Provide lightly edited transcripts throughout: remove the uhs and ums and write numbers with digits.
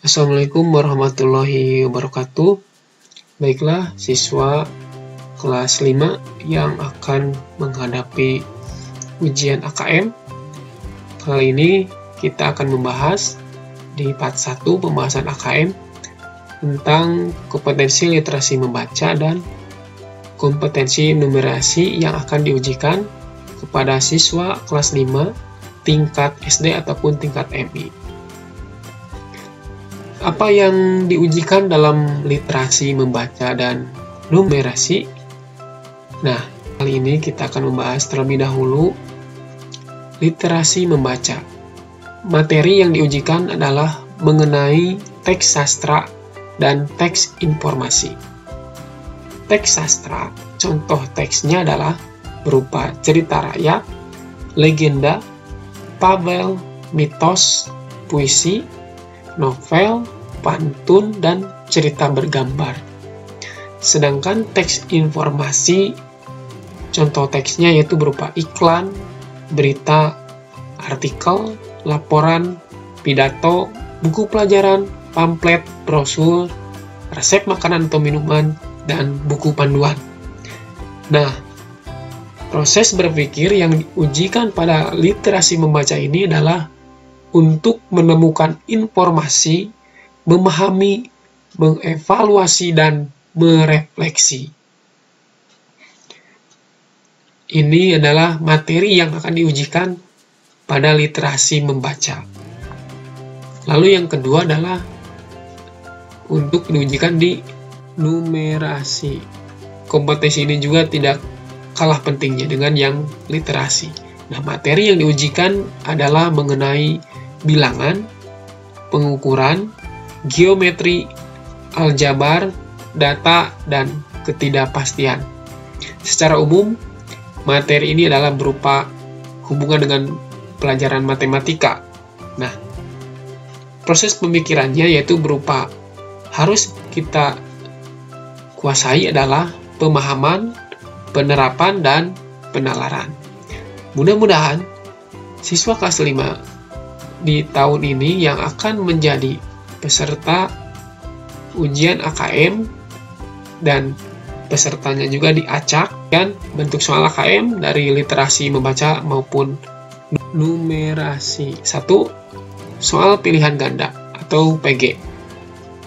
Assalamualaikum warahmatullahi wabarakatuh. Baiklah, siswa kelas 5 yang akan menghadapi ujian AKM. Kali ini kita akan membahas di part 1 pembahasan AKM tentang kompetensi literasi membaca dan kompetensi numerasi yang akan diujikan kepada siswa kelas 5 tingkat SD ataupun tingkat MI. Apa yang diujikan dalam literasi membaca dan numerasi? Nah, kali ini kita akan membahas terlebih dahulu literasi membaca. Materi yang diujikan adalah mengenai teks sastra dan teks informasi. Teks sastra, contoh teksnya adalah berupa cerita rakyat, legenda, fabel, mitos, puisi, novel, pantun, dan cerita bergambar. Sedangkan teks informasi, contoh teksnya yaitu berupa iklan, berita, artikel, laporan, pidato, buku pelajaran, pamflet, brosur, resep makanan atau minuman, dan buku panduan. Nah, proses berpikir yang diujikan pada literasi membaca ini adalah untuk menemukan informasi, memahami, mengevaluasi, dan merefleksi. Ini adalah materi yang akan diujikan pada literasi membaca. Lalu yang kedua adalah untuk diujikan di numerasi. Kompetensi ini juga tidak kalah pentingnya dengan yang literasi. Nah, materi yang diujikan adalah mengenai bilangan, pengukuran, geometri, aljabar, data, dan ketidakpastian. Secara umum, materi ini adalah berupa hubungan dengan pelajaran matematika. Nah, proses pemikirannya yaitu berupa harus kita kuasai adalah pemahaman, penerapan, dan penalaran. Mudah-mudahan siswa kelas 5 di tahun ini yang akan menjadi peserta ujian AKM dan pesertanya juga diacak dan bentuk soal AKM dari literasi membaca maupun numerasi. 1. Soal pilihan ganda atau PG.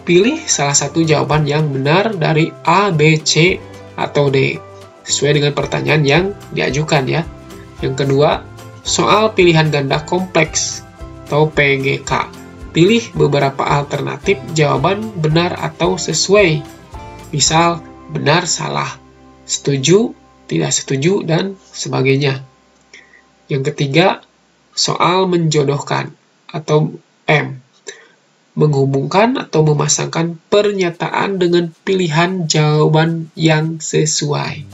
Pilih salah satu jawaban yang benar dari A, B, C, atau D sesuai dengan pertanyaan yang diajukan ya. Yang kedua, soal pilihan ganda kompleks atau PGK. Pilih beberapa alternatif jawaban benar atau sesuai. Misal, benar, salah, setuju, tidak setuju, dan sebagainya. Yang ketiga, soal menjodohkan atau M. Menghubungkan atau memasangkan pernyataan dengan pilihan jawaban yang sesuai.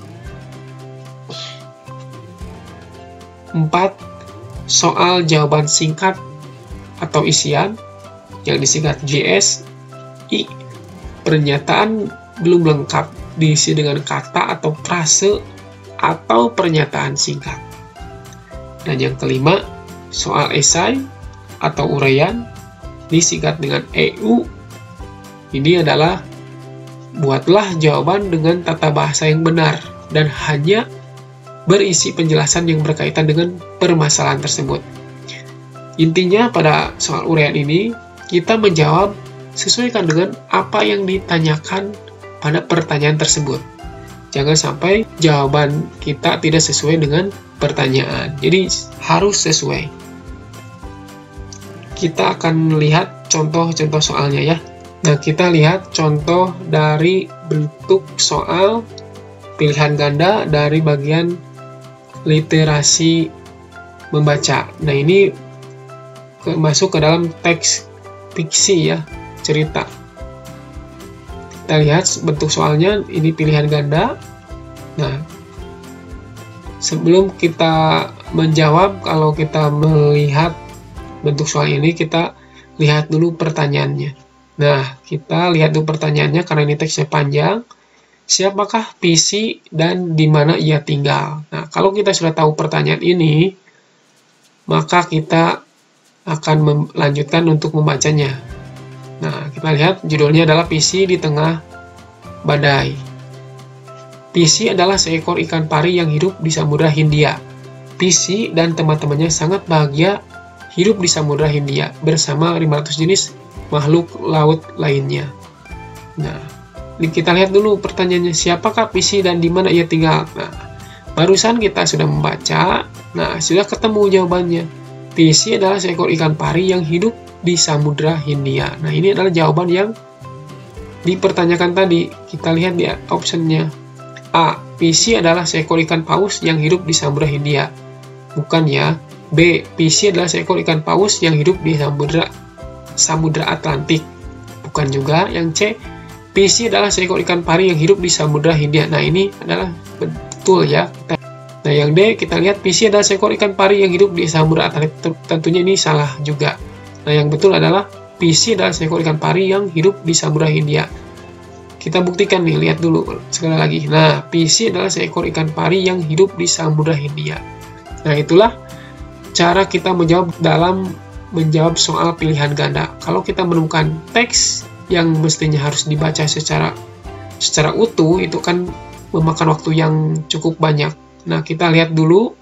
4. Soal jawaban singkat atau isian yang disingkat JS. I. Pernyataan belum lengkap diisi dengan kata atau frase atau pernyataan singkat. Dan yang kelima, soal esai atau uraian disingkat dengan EU. Ini adalah buatlah jawaban dengan tata bahasa yang benar dan hanya berisi penjelasan yang berkaitan dengan permasalahan tersebut. Intinya pada soal uraian ini, kita menjawab sesuaikan dengan apa yang ditanyakan pada pertanyaan tersebut. Jangan sampai jawaban kita tidak sesuai dengan pertanyaan. Jadi harus sesuai. Kita akan lihat contoh-contoh soalnya ya. Nah, kita lihat contoh dari bentuk soal pilihan ganda dari bagian literasi membaca. Nah, ini masuk ke dalam teks fiksi ya, cerita. Kita lihat bentuk soalnya, ini pilihan ganda. Nah, sebelum kita menjawab, kalau kita melihat bentuk soal ini, kita lihat dulu pertanyaannya. Nah, kita lihat dulu pertanyaannya karena ini teksnya panjang. Siapakah Pisi dan di mana ia tinggal? Nah, kalau kita sudah tahu pertanyaan ini, maka kita akan melanjutkan untuk membacanya. Nah, kita lihat judulnya adalah PC di tengah badai. PC adalah seekor ikan pari yang hidup di Samudra Hindia. PC dan teman-temannya sangat bahagia hidup di Samudra Hindia bersama 500 jenis makhluk laut lainnya. Nah, ini kita lihat dulu pertanyaannya, siapakah PC dan di mana ia tinggal? Nah, barusan kita sudah membaca, nah sudah ketemu jawabannya. PC adalah seekor ikan pari yang hidup di Samudra Hindia. Nah, ini adalah jawaban yang dipertanyakan tadi. Kita lihat di optionnya. A. PC adalah seekor ikan paus yang hidup di Samudra Hindia. Bukan ya. B. PC adalah seekor ikan paus yang hidup di Samudra Atlantik. Bukan juga. Yang C. PC adalah seekor ikan pari yang hidup di Samudra Hindia. Nah, ini adalah betul ya. Nah, yang D, kita lihat PC adalah seekor ikan pari yang hidup di Samudra Atlantik. Tentunya ini salah juga. Nah, yang betul adalah PC adalah seekor ikan pari yang hidup di Samudra Hindia. Kita buktikan nih, lihat dulu sekali lagi. Nah, PC adalah seekor ikan pari yang hidup di Samudra Hindia. Nah, itulah cara kita menjawab soal pilihan ganda. Kalau kita menemukan teks yang mestinya harus dibaca secara utuh, itu kan memakan waktu yang cukup banyak. Nah, kita lihat dulu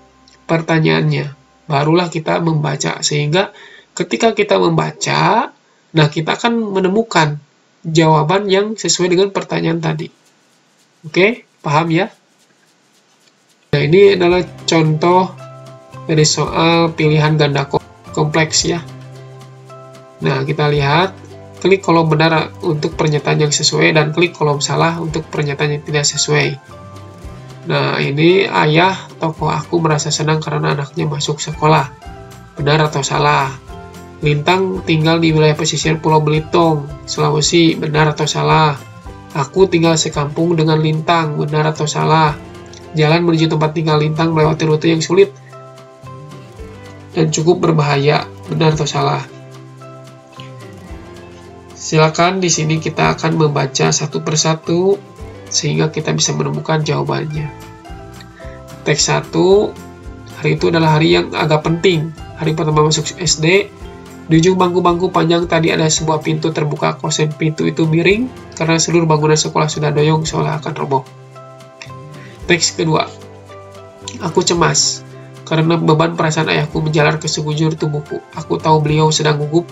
pertanyaannya, barulah kita membaca. Sehingga ketika kita membaca, nah kita akan menemukan jawaban yang sesuai dengan pertanyaan tadi. Oke, paham ya? Nah, ini adalah contoh dari soal pilihan ganda kompleks ya. Nah, kita lihat, klik kolom benar untuk pernyataan yang sesuai dan klik kolom salah untuk pernyataan yang tidak sesuai. Nah, ini ayah tokoh aku merasa senang karena anaknya masuk sekolah. Benar atau salah? Lintang tinggal di wilayah pesisir Pulau Belitung, Sulawesi. Benar atau salah? Aku tinggal sekampung dengan Lintang. Benar atau salah? Jalan menuju tempat tinggal Lintang melewati rute yang sulit dan cukup berbahaya. Benar atau salah? Silakan di sini kita akan membaca satu persatu sehingga kita bisa menemukan jawabannya. Teks 1, hari itu adalah hari yang agak penting. Hari pertama masuk SD. Di ujung bangku-bangku panjang tadi ada sebuah pintu terbuka. Kosen pintu itu miring karena seluruh bangunan sekolah sudah doyong seolah akan roboh. Teks kedua, aku cemas karena beban perasaan ayahku menjalar ke sekujur tubuhku. Aku tahu beliau sedang gugup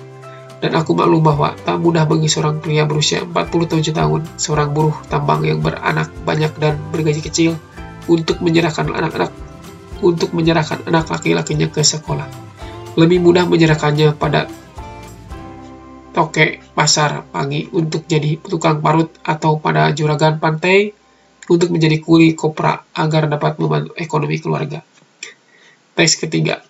dan aku maklum bahwa tak mudah bagi seorang pria berusia 47 tahun, seorang buruh tambang yang beranak banyak dan bergaji kecil, untuk menyerahkan anak laki-lakinya ke sekolah. Lebih mudah menyerahkannya pada tokek pasar pagi untuk jadi tukang parut atau pada juragan pantai untuk menjadi kuli kopra agar dapat membantu ekonomi keluarga. Teks ketiga,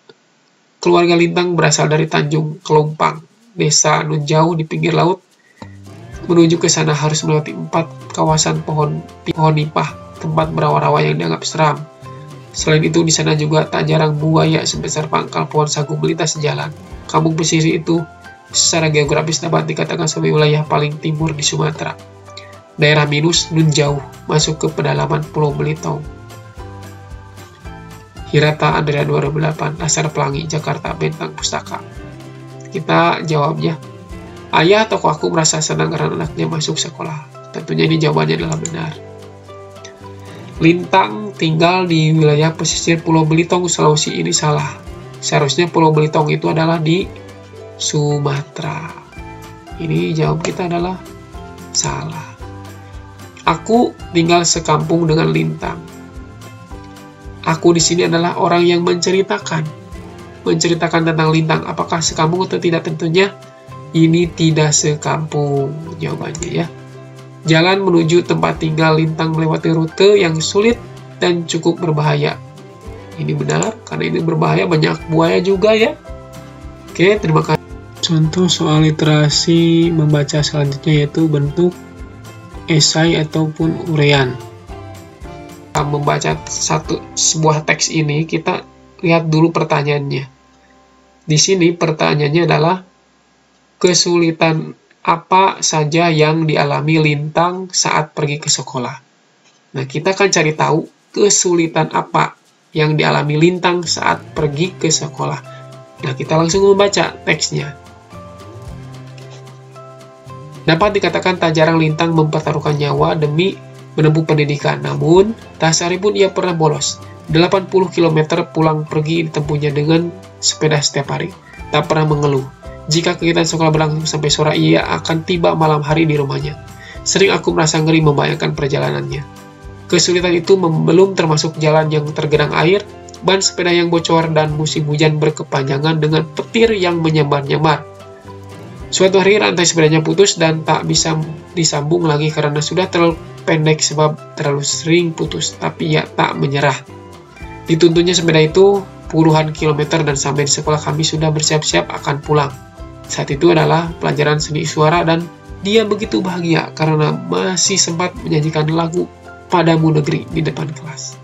keluarga Lintang berasal dari Tanjung Kelompang, desa nun jauh di pinggir laut. Menuju ke sana harus melewati 4 kawasan pohon nipah, tempat berawa-rawa yang dianggap seram. Selain itu, di sana juga tak jarang buaya sebesar pangkal pohon sagu melintas jalan. Kampung pesisir itu secara geografis dapat dikatakan sebagai wilayah paling timur di Sumatera. Daerah minus nun jauh, masuk ke pedalaman Pulau Belitung. Hirata Andrea 2008, Laskar Pelangi, Jakarta, Bentang Pustaka. Kita jawabnya, ayah tokoh aku merasa senang karena anaknya masuk sekolah. Tentunya ini jawabannya adalah benar. Lintang tinggal di wilayah pesisir Pulau Belitung, Sulawesi. Ini salah. Seharusnya Pulau Belitung itu adalah di Sumatera. Ini jawab kita adalah salah. Aku tinggal sekampung dengan Lintang. Aku di sini adalah orang yang menceritakan tentang Lintang. Apakah sekampung atau tidak? Tentunya ini tidak sekampung jawabannya ya. Jalan menuju tempat tinggal Lintang melewati rute yang sulit dan cukup berbahaya. Ini benar, karena ini berbahaya, banyak buaya juga ya. Oke, terima kasih. Contoh soal literasi membaca selanjutnya yaitu bentuk esai ataupun uraian. Kita membaca sebuah teks ini, kita lihat dulu pertanyaannya. Di sini pertanyaannya adalah kesulitan apa saja yang dialami Lintang saat pergi ke sekolah. Nah, kita akan cari tahu kesulitan apa yang dialami Lintang saat pergi ke sekolah. Nah, kita langsung membaca teksnya. Dapat dikatakan tak jarang Lintang mempertaruhkan nyawa demi menempuh pendidikan. Namun, tak sehari pun ia pernah bolos. 80 km pulang pergi ditempuhnya dengan sepeda setiap hari. Tak pernah mengeluh. Jika kegiatan sekolah berlangsung sampai sore, ia akan tiba malam hari di rumahnya. Sering aku merasa ngeri membayangkan perjalanannya. Kesulitan itu belum termasuk jalan yang tergenang air, ban sepeda yang bocor, dan musim hujan berkepanjangan dengan petir yang menyambar-nyambar. Suatu hari rantai sepedanya putus dan tak bisa disambung lagi karena sudah terlalu pendek sebab terlalu sering putus, tapi ia tak menyerah. Dituntunnya sepeda itu puluhan kilometer dan sampai di sekolah kami sudah bersiap-siap akan pulang. Saat itu adalah pelajaran seni suara dan dia begitu bahagia karena masih sempat menyanyikan lagu Padamu Negeri di depan kelas.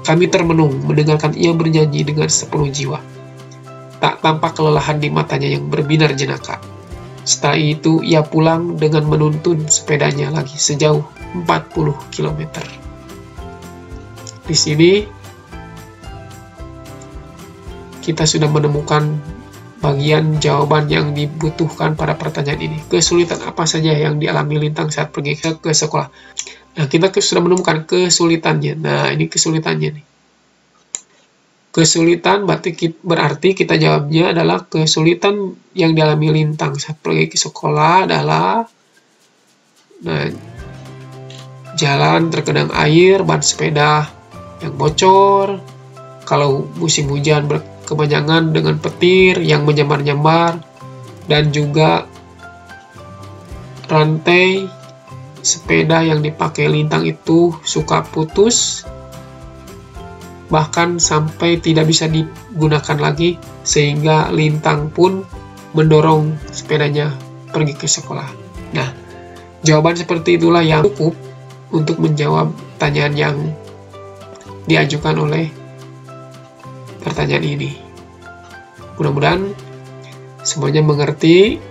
Kami termenung mendengarkan ia bernyanyi dengan sepenuh jiwa. Tak tampak kelelahan di matanya yang berbinar jenaka. Setelah itu ia pulang dengan menuntun sepedanya lagi sejauh 40 km. Di sini kita sudah menemukan bagian jawaban yang dibutuhkan pada pertanyaan ini. Kesulitan apa saja yang dialami Lintang saat pergi ke sekolah? Nah, kita sudah menemukan kesulitannya. Nah, ini kesulitannya nih. Kesulitan berarti kita jawabnya adalah kesulitan yang dialami Lintang saat pergi ke sekolah adalah jalan tergenang air, ban sepeda yang bocor, kalau musim hujan berkepanjangan dengan petir yang menyambar-nyambar, dan juga rantai sepeda yang dipakai Lintang itu suka putus, bahkan sampai tidak bisa digunakan lagi, sehingga Lintang pun mendorong sepedanya pergi ke sekolah. Nah, jawaban seperti itulah yang cukup untuk menjawab pertanyaan yang diajukan oleh pertanyaan ini. Mudah-mudahan semuanya mengerti.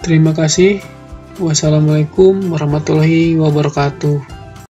Terima kasih. Wassalamualaikum warahmatullahi wabarakatuh.